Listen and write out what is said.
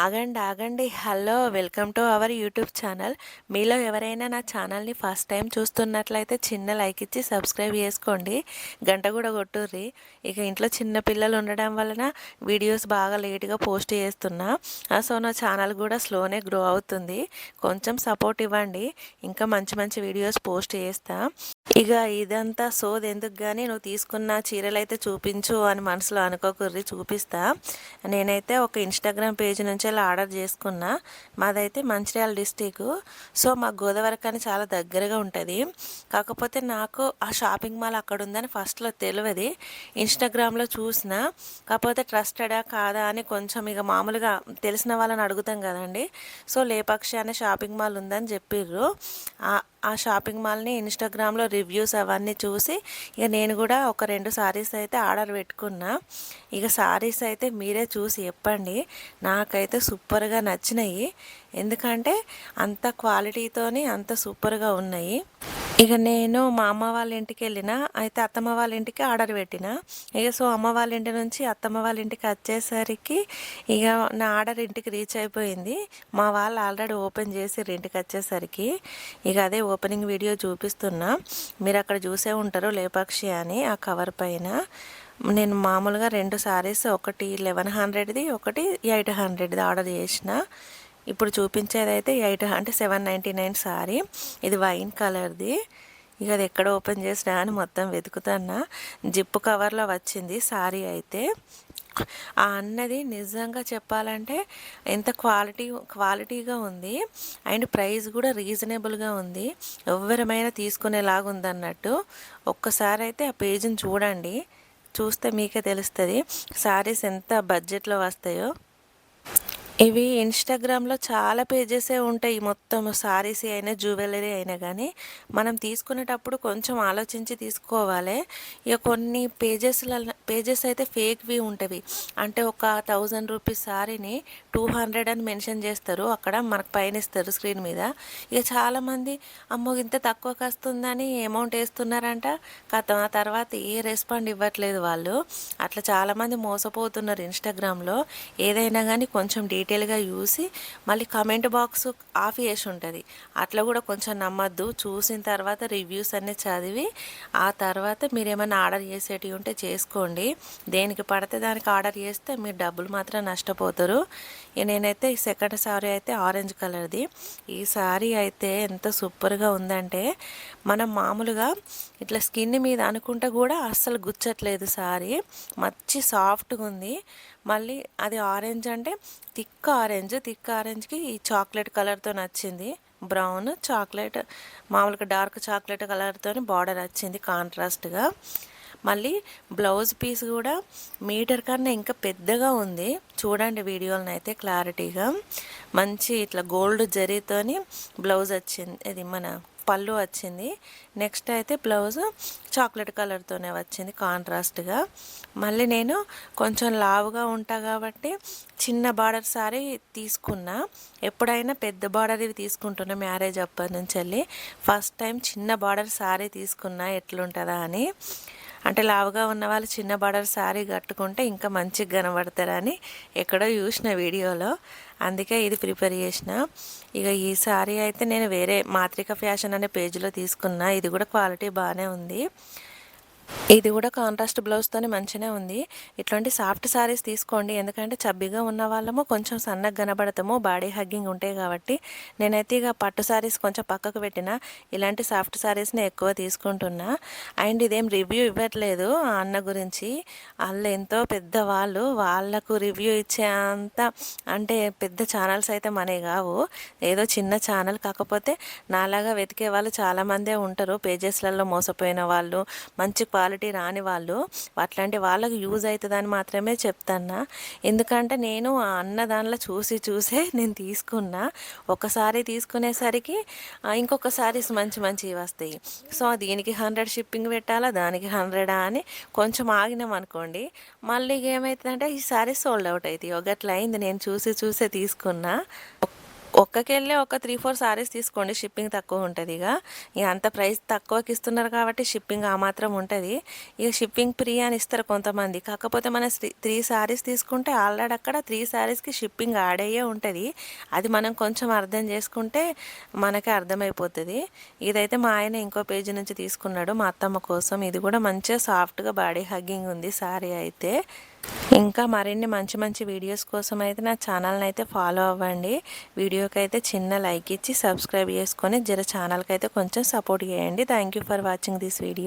ఆగండి, ఆగండి. Hello! Welcome to our YouTube channel. మీలో ఎవరైనా నా ఛానల్‌ని ఫస్ట్ టైం చూస్తున్నట్లయితే చిన్న లైక్ ఇచ్చి సబ్స్క్రైబ్ చేసుకోండి. గంట కూడా కొట్టుర్రి. ఇక ఇంట్లో చిన్న పిల్లలు ఉండడం వలన వీడియోస్ బాగా లేట్‌గా పోస్ట్ చేస్తున్నా. సో, నా ఛానల్ కూడా స్లోనే గ్రో అవుతుంది. కొంచెం సపోర్ట్ ఇవ్వండి. ఇంకా మంచి మంచి వీడియోస్ పోస్ట్ చేస్తా. ఇక ఇదంతా సోదెందుకు గాని నువ్వు తీసుకున్న చీరలైతే చూపించు అని మనసులో అనుకోకుర్రి, చూపిస్తా. నేనైతే ఒక ఇన్స్టాగ్రామ్ పేజ్ నుంచి అలా ఆర్డర్ చేసుకున్నా. మాదైతే మంచిర్యాల డిస్టిక్. సో మాకు గోదావరిఖని చాలా దగ్గరగా ఉంటుంది. కాకపోతే నాకు ఆ షాపింగ్ మాల్ అక్కడ ఉందని ఫస్ట్లో తెలియదు. ఇన్స్టాగ్రామ్లో చూసిన. కాకపోతే ట్రస్టెడా కాదా అని కొంచెం ఇక మామూలుగా తెలిసిన వాళ్ళని అడుగుతాం కదండి. సో లేపాక్షి అనే షాపింగ్ మాల్ ఉందని చెప్పిర్రు. ఆ షాపింగ్ మాల్ని ఇన్స్టాగ్రామ్లో రివ్యూస్ అవన్నీ చూసి ఇక నేను కూడా ఒక 2 సారీస్ అయితే ఆర్డర్ పెట్టుకున్నా. ఇక సారీస్ అయితే మీరే చూసి చెప్పండి. నాకైతే సూపర్గా నచ్చినాయి. ఎందుకంటే అంత క్వాలిటీతోని అంత సూపర్గా ఉన్నాయి. ఇక నేను మా అమ్మ వాళ్ళ ఇంటికి వెళ్ళిన, అయితే అత్తమ్మ వాళ్ళ ఇంటికి ఆర్డర్ పెట్టిన. ఇక సో అమ్మ వాళ్ళ ఇంటి నుంచి అత్తమ్మ వాళ్ళ ఇంటికి వచ్చేసరికి ఇక నా ఆర్డర్ ఇంటికి రీచ్ అయిపోయింది. మా వాళ్ళు ఆల్రెడీ ఓపెన్ చేసి ఇంటికి వచ్చేసరికి ఇక అదే ఓపెనింగ్ వీడియో చూపిస్తున్నా. మీరు అక్కడ చూసే ఉంటారు లేపాక్షి అని ఆ కవర్ పైన. నేను మామూలుగా 2 సారీస్, ఒకటి 1100ది, ఒకటి 800ది ఆర్డర్ చేసిన. ఇప్పుడు చూపించేది అయితే 799 సారీ. ఇది వైన్ కలర్ది. ఇక అది ఎక్కడ ఓపెన్ చేసినా అని మొత్తం వెతుకుతున్నా. జిప్పు కవర్లో వచ్చింది సారీ అయితే. ఆ అన్నది నిజంగా చెప్పాలంటే ఎంత క్వాలిటీగా ఉంది. అండ్ ప్రైస్ కూడా రీజనబుల్గా ఉంది. ఎవరమైనా తీసుకునేలాగా ఉందన్నట్టు. ఒక్కసారి అయితే ఆ పేజీని చూడండి. చూస్తే మీకే తెలుస్తుంది సారీస్ ఎంత బడ్జెట్లో వస్తాయో. ఇవి ఇన్స్టాగ్రామ్లో చాలా పేజెసే ఉంటాయి. మొత్తం సారీస్ అయినా జ్యువెలరీ అయినా కానీ మనం తీసుకునేటప్పుడు కొంచెం ఆలోచించి తీసుకోవాలి. ఇక కొన్ని పేజెస్ అయితే ఫేక్వి ఉంటవి. అంటే ఒక 1000 రూపీస్ సారీని 200 అని మెన్షన్ చేస్తారు. అక్కడ మనకు పైన ఇస్తారు స్క్రీన్ మీద. ఇక చాలామంది అమ్మో ఇంత తక్కువకి వస్తుందని అమౌంట్ వేస్తున్నారంట. ఆ తర్వాత ఏ రెస్పాండ్ ఇవ్వట్లేదు వాళ్ళు. అట్లా చాలామంది మోసపోతున్నారు ఇన్స్టాగ్రామ్లో. ఏదైనా కానీ కొంచెం డీటెయిల్గా చూసి మళ్ళీ కమెంట్ బాక్స్ ఆఫ్ చేసి ఉంటుంది. అట్లా కూడా కొంచెం నమ్మద్దు. చూసిన తర్వాత రివ్యూస్ అన్నీ చదివి ఆ తర్వాత మీరు ఏమైనా ఆర్డర్ చేసేటివి ఉంటే చేసుకోండి. దేనికి పడితే దానికి ఆర్డర్ చేస్తే మీరు డబ్బులు మాత్రం నష్టపోతారు. నేనైతే ఈ సెకండ్ సారీ అయితే ఆరెంజ్ కలర్ది. ఈ సారీ అయితే ఎంత సూపర్గా ఉందంటే మనం మామూలుగా ఇట్లా స్కిన్ మీద అనుకుంటే కూడా అస్సలు గుచ్చట్లేదు సారీ. మంచి సాఫ్ట్గా ఉంది. మళ్ళీ అది ఆరెంజ్ అంటే థిక్ ఆరెంజ్కి ఈ చాక్లెట్ కలర్తో నచ్చింది. బ్రౌన్ చాక్లెట్, మామూలుగా డార్క్ చాక్లెట్ కలర్తో బార్డర్ వచ్చింది కాంట్రాస్ట్గా. మళ్ళీ బ్లౌజ్ పీస్ కూడా మీటర్ కన్నా ఇంకా పెద్దగా ఉంది. చూడండి వీడియోలను అయితే క్లారిటీగా. మంచి ఇట్లా గోల్డ్ జరీతోని బ్లౌజ్ వచ్చింది. ఇది మన పళ్ళు వచ్చింది. నెక్స్ట్ అయితే బ్లౌజ్ చాక్లెట్ కలర్తోనే వచ్చింది కాంట్రాస్ట్గా. మళ్ళీ నేను కొంచెం లావుగా ఉంటా కాబట్టి చిన్న బార్డర్ సారీ తీసుకున్నా. ఎప్పుడైనా పెద్ద బార్డర్ ఇవి తీసుకుంటున్నా మ్యారేజ్ అప్పటి నుంచి వెళ్ళి. ఫస్ట్ టైం చిన్న బార్డర్ సారీ తీసుకున్నా ఎట్లుంటుందా అని. అంటే లావుగా ఉన్న వాళ్ళు చిన్న బార్డర్ సారీ కట్టుకుంటే ఇంకా మంచిగా కనబడతారని ఎక్కడో చూసిన వీడియోలో. అందుకే ఇది ప్రిపేర్ చేసిన. ఇక ఈ సారీ అయితే నేను వేరే మాత్రిక ఫ్యాషన్ అనే పేజ్లో తీసుకున్నా. ఇది కూడా క్వాలిటీ బాగానే ఉంది. ఇది కూడా కాంట్రాస్ట్ బ్లౌజ్తోనే మంచిగానే ఉంది. ఇట్లాంటి సాఫ్ట్ సారీస్ తీసుకోండి. ఎందుకంటే చబ్బీగా ఉన్న వాళ్ళము కొంచెం సన్నగా కనబడతాము, బాడీ హగ్గింగ్ ఉంటాయి కాబట్టి. నేనైతే ఇక పట్టు సారీస్ కొంచెం పక్కకు పెట్టిన, ఇలాంటి సాఫ్ట్ సారీస్ని ఎక్కువ తీసుకుంటున్నా. అండ్ ఇదేం రివ్యూ ఇవ్వట్లేదు ఆ అన్న గురించి. వాళ్ళు ఎంతో పెద్దవాళ్ళు, వాళ్ళకు రివ్యూ ఇచ్చే అంత అంటే పెద్ద ఛానల్స్ అయితే మనవి కావు. ఏదో చిన్న ఛానల్. కాకపోతే నాలాగా వెతికే వాళ్ళు చాలామందే ఉంటారు. పేజెస్లలో మోసపోయిన వాళ్ళు, మంచి క్వాలిటీ రాని వాళ్ళు. అట్లాంటి వాళ్ళకి యూజ్ అవుతుందని మాత్రమే చెప్తాను. ఎందుకంటే నేను ఆ అన్న దానిలో చూసే నేను తీసుకున్నా. ఒకసారి తీసుకునేసరికి ఇంకొక సారీస్ మంచివి వస్తాయి. సో దీనికి 100 షిప్పింగ్ పెట్టాలా, దానికి 100 అని కొంచెం ఆగినాం అనుకోండి, మళ్ళీ ఏమవుతుందంటే ఈ సారీస్ సోల్డ్ అవుట్ అవుతాయి. ఒకట్లా అయింది. నేను చూసే తీసుకున్నా. ఒక్కకెళ్ళే ఒక 3-4 సారీస్ తీసుకోండి, షిప్పింగ్ తక్కువ ఉంటుంది. ఇక అంత ప్రైస్ తక్కువకి ఇస్తున్నారు కాబట్టి షిప్పింగ్ ఆ మాత్రం ఉంటుంది. ఇక షిప్పింగ్ ఫ్రీ అని ఇస్తారు కొంతమంది. కాకపోతే మన 3 సారీస్ తీసుకుంటే ఆల్రెడీ అక్కడ 3 సారీస్కి షిప్పింగ్ యాడ్ అయ్యే ఉంటుంది. అది మనం కొంచెం అర్థం చేసుకుంటే మనకే అర్థమైపోతుంది. ఇదైతే మా ఆయన ఇంకో పేజీ నుంచి తీసుకున్నాడు మా అత్తమ్మ కోసం. ఇది కూడా మంచిగా సాఫ్ట్గా బాడీ హగ్గింగ్ ఉంది సారీ అయితే. ఇంకా మరిన్ని మంచి మంచి వీడియోస్ కోసం అయితే నా ఛానల్ని అయితే ఫాలో అవ్వండి. వీడియోకి అయితే చిన్న లైక్ ఇచ్చి సబ్స్క్రైబ్ చేసుకొని ఛానల్కి అయితే కొంచెం సపోర్ట్ చేయండి. Thank you for watching this video.